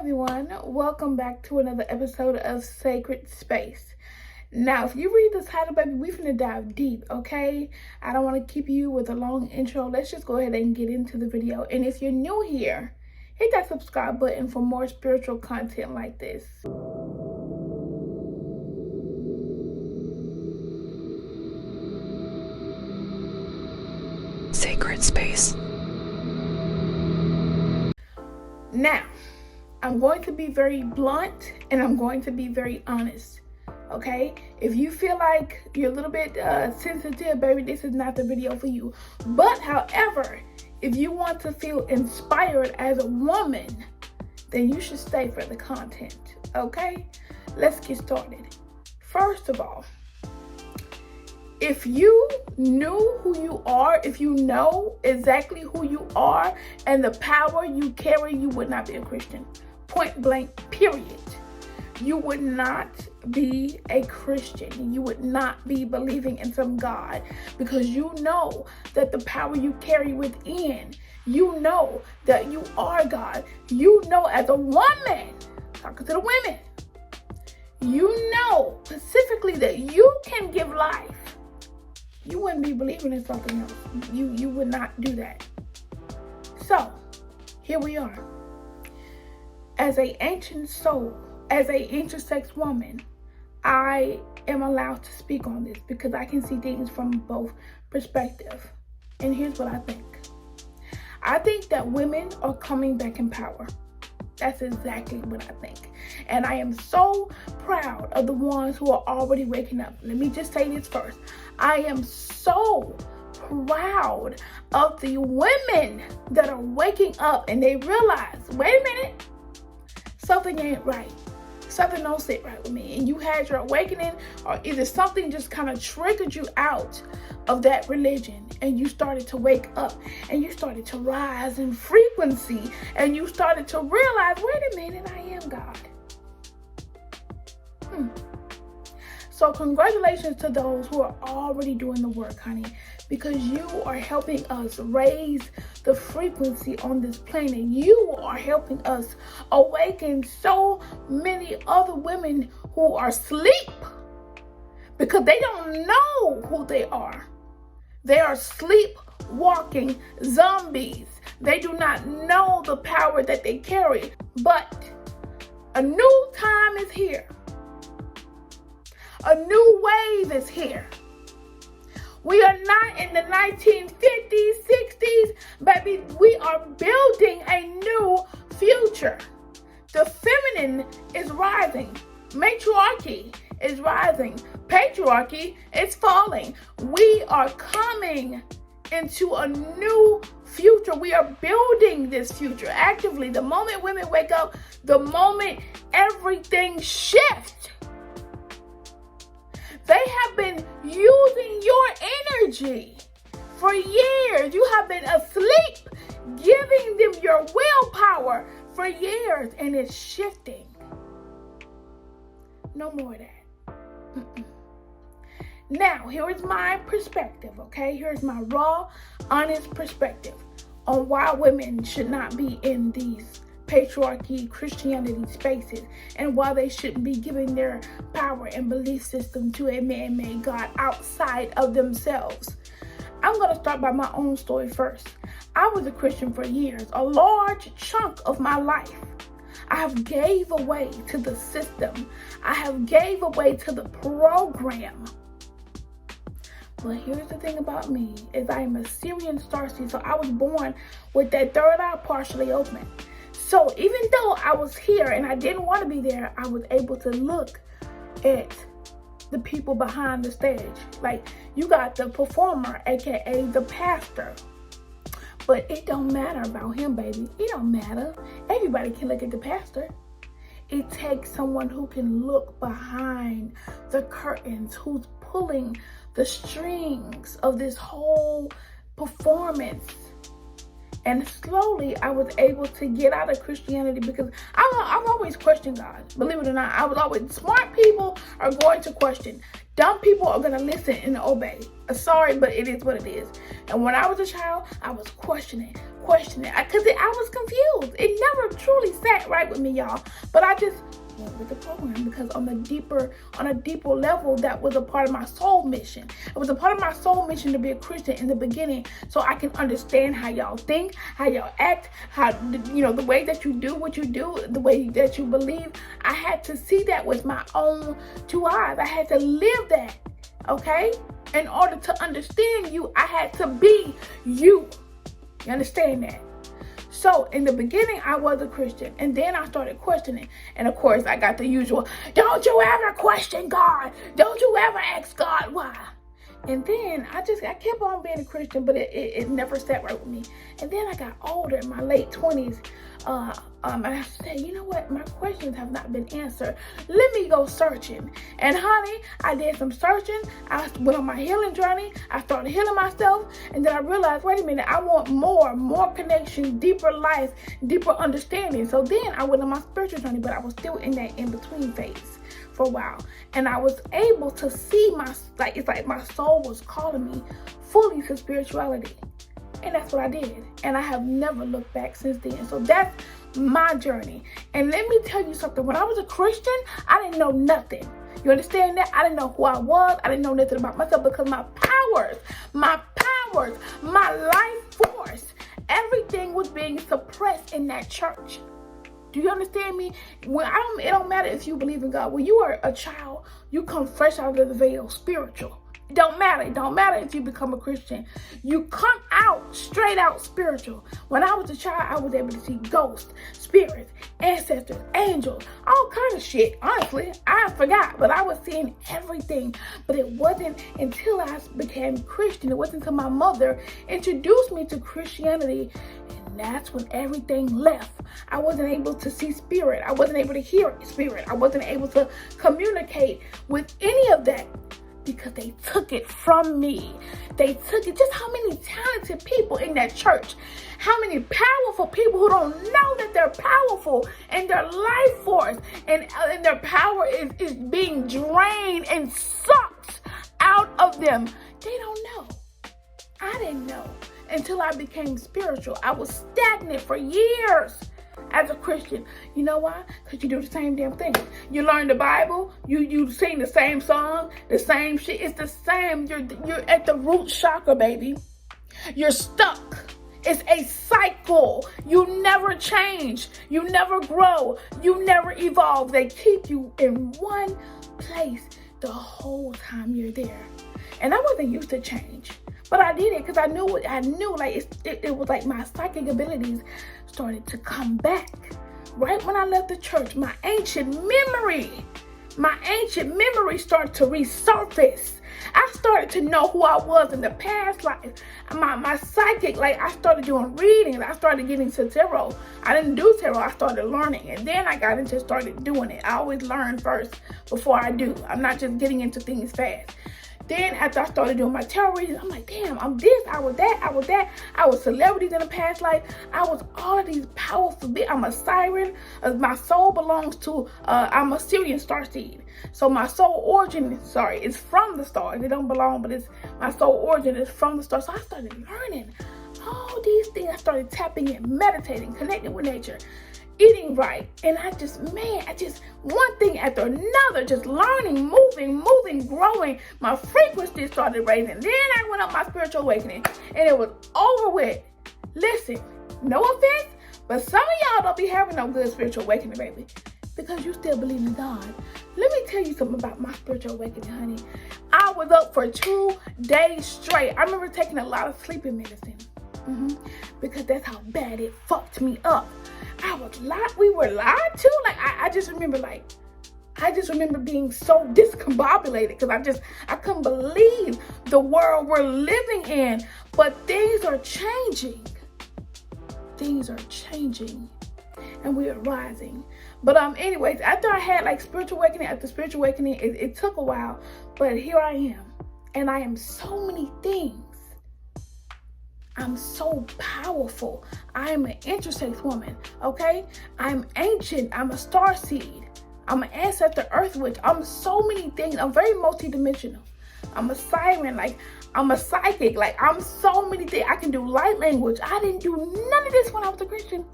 everyone, welcome back to another episode of Sacred Space. Now, if you read the title, baby, we finna dive deep, okay? I don't want to keep you with a long intro. Let's just go ahead and get into the video. And if you're new here, hit that subscribe button for more spiritual content like this. Sacred Space. Now, I'm going to be very blunt and I'm going to be very honest, okay? If you feel like you're a little bit sensitive, baby, this is not the video for you. But however, if you want to feel inspired as a woman, then you should stay for the content, okay? Let's get started. First of all, if you knew who you are, if you know exactly who you are and the power you carry, you would not be a Christian. Point blank, period. You would not be a Christian. You would not be believing in some God because you know that the power you carry within, you know that you are God. You know as a woman, talking to the women, you know specifically that you can give life. You wouldn't be believing in something else. You would not do that. So, here we are. As an ancient soul, as an intersex woman, I am allowed to speak on this because I can see things from both perspectives. And here's what I think. I think that women are coming back in power. That's exactly what I think. And I am so proud of the ones who are already waking up. Let me just say this first. I am so proud of the women that are waking up and they realize, wait a minute, something ain't right. Something don't sit right with me. And you had your awakening, or either something just kind of triggered you out of that religion and you started to wake up and you started to rise in frequency and you started to realize, wait a minute, I am God. So congratulations to those who are already doing the work, honey, because you are helping us raise the frequency on this planet. You are helping us awaken so many other women who are asleep because they don't know who they are. They are sleepwalking zombies. They do not know the power that they carry. But a new time is here. A new wave is here. We are not in the 1950s, 60s, baby. We are building a new future. The feminine is rising. Matriarchy is rising. Patriarchy is falling. We are coming into a new future. We are building this future actively. The moment women wake up, the moment everything shifts. They have been using your energy for years. You have been asleep, giving them your willpower for years, and it's shifting. No more of that. Now, here is my perspective, okay? Here's my raw, honest perspective on why women should not be in these patriarchy, Christianity spaces, and why they shouldn't be giving their power and belief system to a man-made God outside of themselves. I'm going to start by my own story first. I was a Christian for years, a large chunk of my life. I have gave away to the system. I have gave away to the program. But here's the thing about me, is I am a Syrian starseed, so I was born with that third eye partially open. So even though I was here and I didn't want to be there, I was able to look at the people behind the stage. Like, you got the performer, aka the pastor. But it don't matter about him, baby. It don't matter. Everybody can look at the pastor. It takes someone who can look behind the curtains, who's pulling the strings of this whole performance. And slowly, I was able to get out of Christianity because I've always questioned God. Believe it or not, I was always, smart people are going to question. Dumb people are going to listen and obey. Sorry, but it is what it is. And when I was a child, I was questioning question it because I was confused. It never truly sat right with me, y'all. But I just went with the program because on a deeper level, that was a part of my soul mission. It was a part of my soul mission to be a Christian in the beginning, so I can understand how y'all think, how y'all act, how the way that you do what you do, the way that you believe. I had to see that with my own 2 eyes. I had to live that. Okay? In order to understand you, I had to be you. You understand that? So in the beginning, I was a Christian, and then I started questioning. And of course, I got the usual, don't you ever question God. Don't you ever ask God why. And then I kept on being a Christian, but it never sat right with me. And then I got older, in my late 20s, and I said, you know what? My questions have not been answered. Let me go searching. And honey, I did some searching. I went on my healing journey. I started healing myself. And then I realized, wait a minute, I want more connection, deeper life, deeper understanding. So then I went on my spiritual journey, but I was still in that in-between phase for a while. And I was able to see it's like my soul was calling me fully to spirituality. And that's what I did. And I have never looked back since then. So that's my journey. And let me tell you something. When I was a Christian, I didn't know nothing. You understand that? I didn't know who I was. I didn't know nothing about myself because my powers, my life force, everything was being suppressed in that church. Do you understand me? It don't matter if you believe in God. When you are a child, you come fresh out of the veil, spiritual. It don't matter. It don't matter if you become a Christian. You come out, straight out spiritual. When I was a child, I was able to see ghosts, spirits, ancestors, angels, all kind of shit. Honestly, I forgot, but I was seeing everything. But it wasn't until I became Christian. It wasn't until my mother introduced me to Christianity. And that's when everything left. I wasn't able to see spirit. I wasn't able to hear spirit. I wasn't able to communicate with any of that. Because they took it from me. They took it. Just how many talented people in that church. How many powerful people who don't know that they're powerful and their life force and their power is being drained and sucked out of them. They don't know. I didn't know until I became spiritual. I was stagnant for years. As a Christian, you know why? Because you do the same damn thing. You learn the Bible, you sing the same song, the same shit. It's the same. You're at the root chakra, baby. You're stuck. It's a cycle. You never change. You never grow. You never evolve. They keep you in one place the whole time you're there. And I wasn't used to change. But I did it because I knew like it was like my psychic abilities started to come back. Right when I left the church, my ancient memory started to resurface. I started to know who I was in the past life. My psychic, like I started doing readings. I started getting to tarot. I didn't do tarot. I started learning. And then I started doing it. I always learn first before I do. I'm not just getting into things fast. Then after I started doing my tarot readings, I'm like, damn, I'm this, I was that. I was celebrities in a past life. I was all of these powerful, I'm a siren. My soul belongs to, I'm a Syrian starseed. So my soul origin, is from the stars. It don't belong, but my soul origin is from the stars. So I started learning all these things. I started tapping in, meditating, connecting with nature, eating right. And I just one thing after another, just learning, moving, growing. My frequency started raising. Then I went on my spiritual awakening and it was over with. Listen, no offense, but some of y'all don't be having no good spiritual awakening, baby, because you still believe in God. Let me tell you something about my spiritual awakening, honey. I was up for 2 days straight. I remember taking a lot of sleeping medicine. Because that's how bad it fucked me up. We were lied to. Like I just remember being so discombobulated because I couldn't believe the world we're living in. But things are changing. And we are rising. But anyways, after I had like spiritual awakening, it took a while, but here I am. And I am so many things. I'm so powerful. I am an intersex woman, okay? I'm ancient. I'm a starseed. I'm an ancestor earth witch. I'm so many things. I'm very multidimensional. I'm a siren. Like, I'm a psychic. Like, I'm so many things. I can do light language. I didn't do none of this when I was a Christian.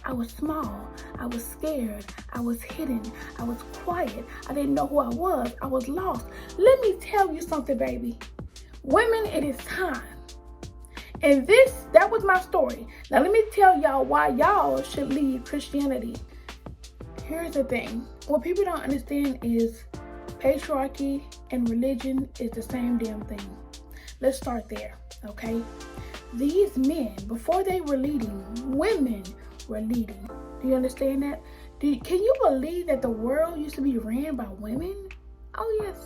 I was small. I was scared. I was hidden. I was quiet. I didn't know who I was. I was lost. Let me tell you something, baby. Women, it is time. And that was my story. Now, let me tell y'all why y'all should leave Christianity. Here's the thing. What people don't understand is patriarchy and religion is the same damn thing. Let's start there, okay? These men, before they were leading, women were leading. Do you understand that? Can you believe that the world used to be ran by women? Oh, yes.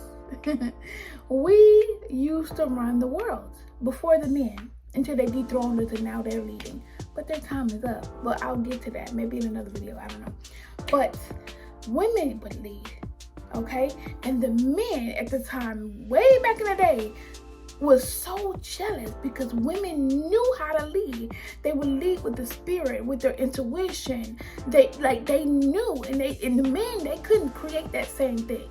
We used to run the world before the men until they dethroned us and now they're leading. But their time is up. But I'll get to that maybe in another video. I don't know. But women would lead, okay? And the men at the time, way back in the day, was so jealous because women knew how to lead. They would lead with the spirit, with their intuition. They knew, and the men, they couldn't create that same thing.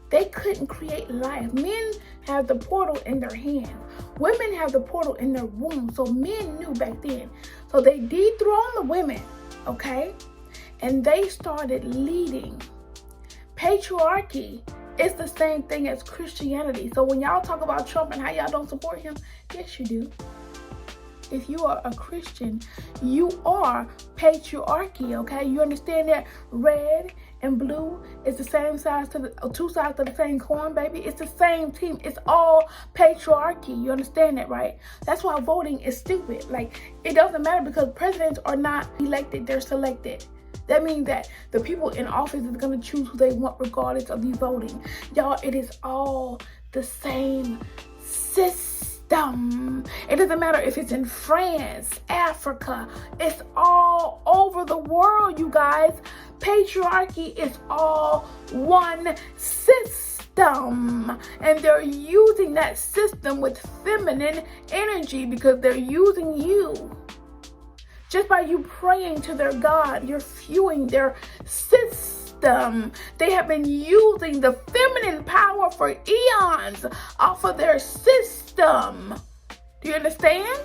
They couldn't create life. Men have the portal in their hand. Women have the portal in their womb. So men knew back then. So they dethroned the women, okay? And they started leading. Patriarchy is the same thing as Christianity. So when y'all talk about Trump and how y'all don't support him, yes, you do. If you are a Christian, you are patriarchy, okay? You understand that red and blue is the same size two sides of the same coin, baby? It's the same team. It's all patriarchy. You understand that, right? That's why voting is stupid. Like, it doesn't matter because presidents are not elected, they're selected. That means that the people in office is going to choose who they want regardless of the voting. Y'all, it is all the same system. It doesn't matter if it's in France, Africa. It's all over the world, you guys. Patriarchy is all one system. And they're using that system with feminine energy because they're using you. Just by you praying to their God, you're fueling their system. They have been using the feminine power for eons off of their system. Do you understand?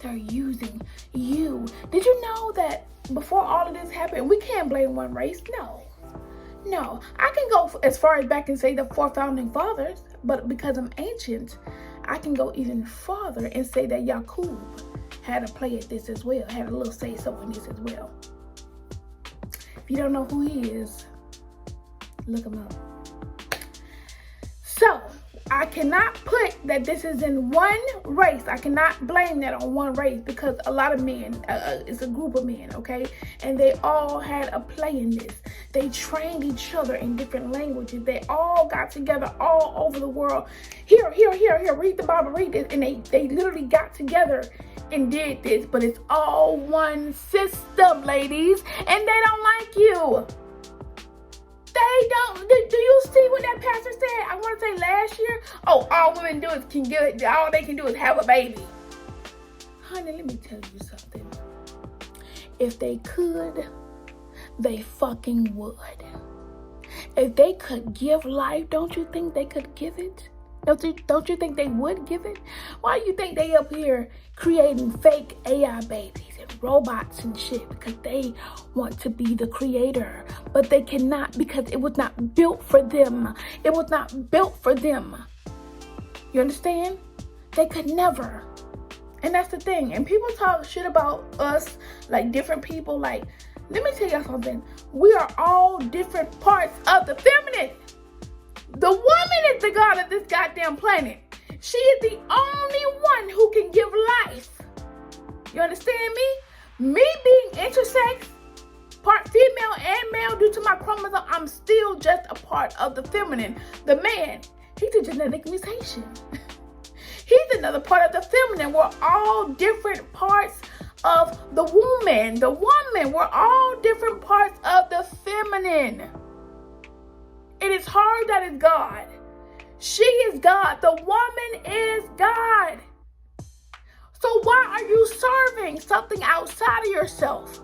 They're using you. Did you know that before all of this happened, we can't blame one race? No. I can go as far as back and say the 4 founding fathers, but because I'm ancient, I can go even farther and say that Yaqub had a play at this as well, had a little say so in this as well. If you don't know who he is, look him up. So, I cannot put that this is in one race. I cannot blame that on one race because a lot of men, it's a group of men, okay? And they all had a play in this. They trained each other in different languages. They all got together all over the world. Here, read the Bible, read this. And they literally got together and did this. But it's all one system, ladies. And they don't like you. They don't. Do you see what that pastor said? I want to say last year. Oh, all women all they can do is have a baby. Honey, let me tell you something. If they could, they fucking would. If they could give life, don't you think they could give it? Don't you think they would give it? Why do you think they up here creating fake AI babies and robots and shit? Because they want to be the creator. But they cannot because it was not built for them. It was not built for them. You understand? They could never. And that's the thing. And people talk shit about us, like different people. Like, let me tell y'all something. We are all different parts of the feminine. The woman is the god of this goddamn planet. She is the only one who can give life. You understand me? Me being intersex, part female and male due to my chromosome, I'm still just a part of the feminine. The man, he's a genetic mutation. He's another part of the feminine. We're all different parts of the woman. The woman, we're all different parts of the feminine. It is her that is God. She is God. The woman is God. So why are you serving something outside of yourself?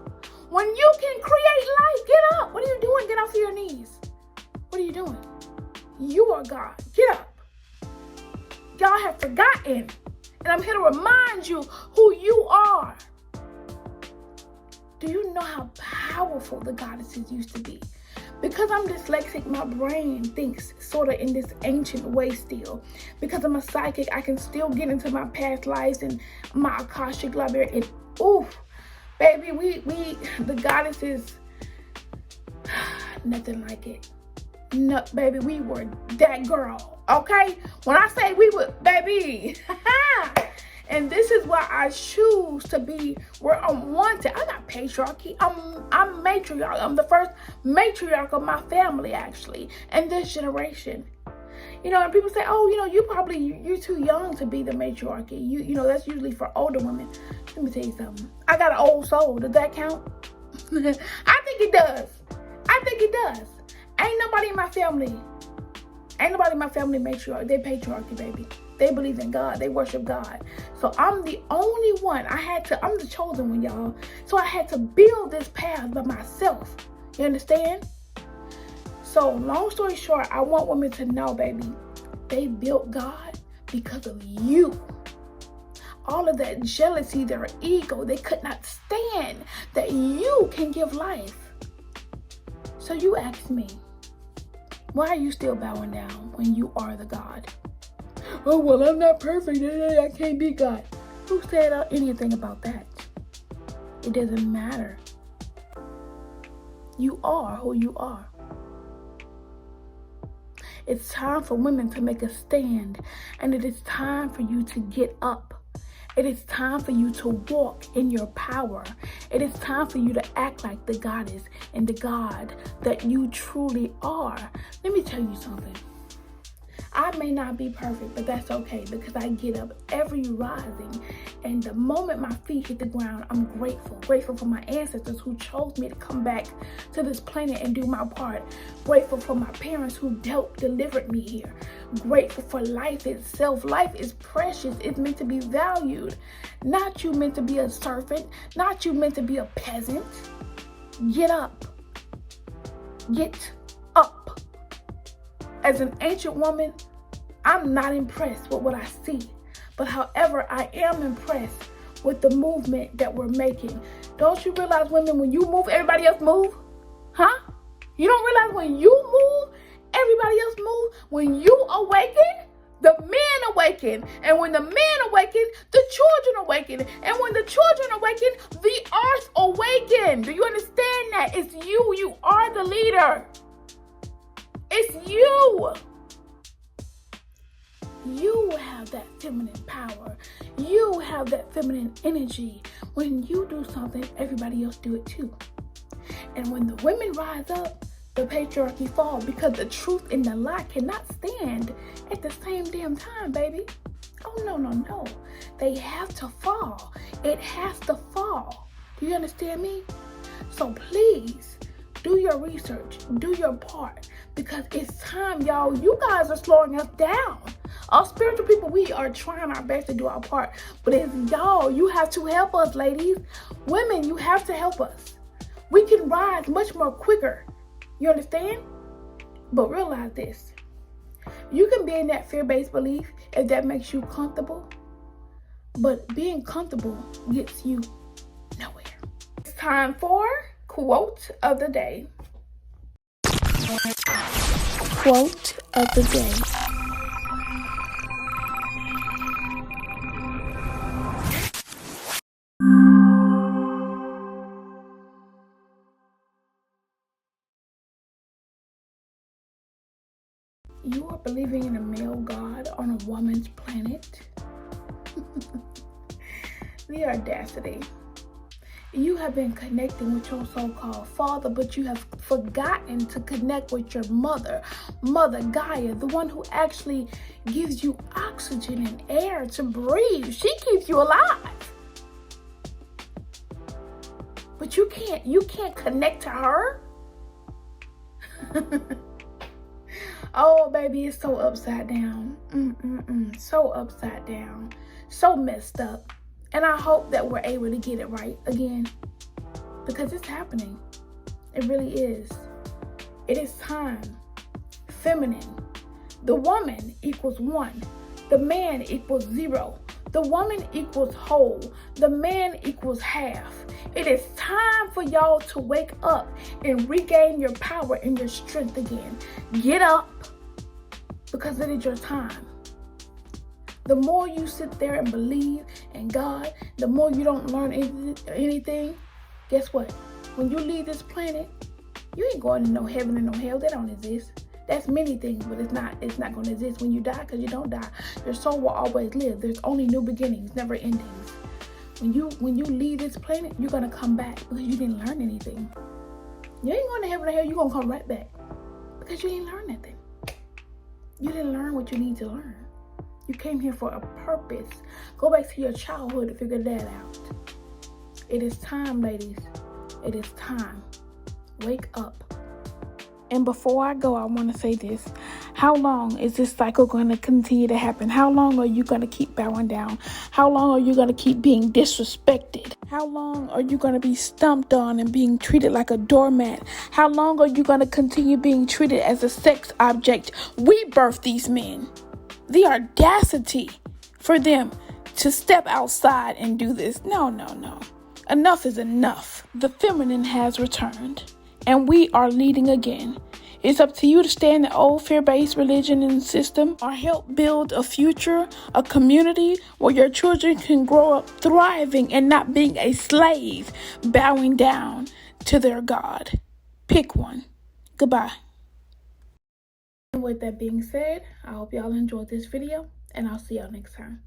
When you can create life, get up. What are you doing? Get off of your knees. What are you doing? You are God. Get up. forgotten. And I'm here to remind you who you are. Do you know how powerful the goddesses used to be? Because I'm dyslexic, my brain thinks sort of in this ancient way still. Because I'm a psychic, I can still get into my past lives and my Akashic library. And ooh, baby, we the goddesses, nothing like it. No, baby, we were that girl, okay? When I say we were, baby, and this is why I choose to be where I'm wanted. I'm not patriarchy. I'm matriarch. I'm the first matriarch of my family, actually, in this generation. You know, and people say, oh, you know, you're too young to be the matriarchy. You know, that's usually for older women. Let me tell you something. I got an old soul. Does that count? I think it does. I think it does. Ain't nobody in my family matriarch. They're patriarchy, baby. They believe in God. They worship God. So I'm the only one. I'm the chosen one, y'all. So I had to build this path by myself. You understand? So long story short, I want women to know, baby, they built God because of you. All of that jealousy, their ego, they could not stand that you can give life. So you ask me, why are you still bowing down when you are the God? Oh, well, I'm not perfect. I can't be God. Who said anything about that? It doesn't matter. You are who you are. It's time for women to make a stand, and it is time for you to get up. It is time for you to walk in your power. It is time for you to act like the goddess and the God that you truly are. Let me tell you something. I may not be perfect, but that's okay because I get up every rising, and the moment my feet hit the ground, I'm grateful. Grateful for my ancestors who chose me to come back to this planet and do my part. Grateful for my parents who delivered me here. Grateful for life itself. Life is precious. It's meant to be valued. Not you meant to be a servant. Not you meant to be a peasant. Get up. Get up. As an ancient woman, I'm not impressed with what I see. But however, I am impressed with the movement that we're making. Don't you realize, women, when you move, everybody else move? Huh? You don't realize when you move, everybody else move? When you awaken, the men awaken. And when the men awaken, the children awaken. And when the children awaken, the earth awaken. Do you understand that? It's you. You are the leader. It's you. You have that feminine power. You have that feminine energy. When you do something, everybody else do it too. And when the women rise up, the patriarchy falls because the truth and the lie cannot stand at the same damn time, baby. Oh, no. They have to fall. It has to fall. Do you understand me? So please, do your research. Do your part. Because it's time, y'all. You guys are slowing us down. Us spiritual people, we are trying our best to do our part. But it's y'all. You have to help us, ladies. Women, you have to help us. We can rise much more quicker. You understand? But realize this. You can be in that fear-based belief if that makes you comfortable. But being comfortable gets you nowhere. It's time for quote of the day. Quote of the day. You are believing in a male god on a woman's planet. The audacity. You have been connecting with your so-called father, but you have forgotten to connect with your mother, Mother Gaia, the one who actually gives you oxygen and air to breathe. She keeps you alive. But you can't connect to her. Oh, baby, it's so upside down. So upside down. So messed up. And I hope that we're able to get it right again. Because it's happening. It really is. It is time. Feminine. The woman equals one. The man equals 0. The woman equals whole. The man equals half. It is time for y'all to wake up and regain your power and your strength again. Get up, because it is your time. The more you sit there and believe in God, the more you don't learn anything. Guess what? When you leave this planet, you ain't going to no heaven and no hell. They don't exist. That's many things, but it's not going to exist when you die, because you don't die. Your soul will always live. There's only new beginnings, never endings. When you leave this planet, you're going to come back because you didn't learn anything. You ain't going to heaven or hell. You're going to come right back because you didn't learn nothing. You didn't learn what you need to learn. You came here for a purpose. Go back to your childhood to figure that out. It is time, ladies. It is time. Wake up. And before I go, I want to say this. How long is this cycle going to continue to happen? How long are you going to keep bowing down? How long are you going to keep being disrespected? How long are you going to be stumped on and being treated like a doormat? How long are you going to continue being treated as a sex object? We birthed these men. The audacity for them to step outside and do this. No. Enough is enough. The feminine has returned, and we are leading again. It's up to you to stay in the old fear-based religion and system, or help build a future, a community where your children can grow up thriving and not being a slave, bowing down to their God. Pick one. Goodbye. And with that being said, I hope y'all enjoyed this video, and I'll see y'all next time.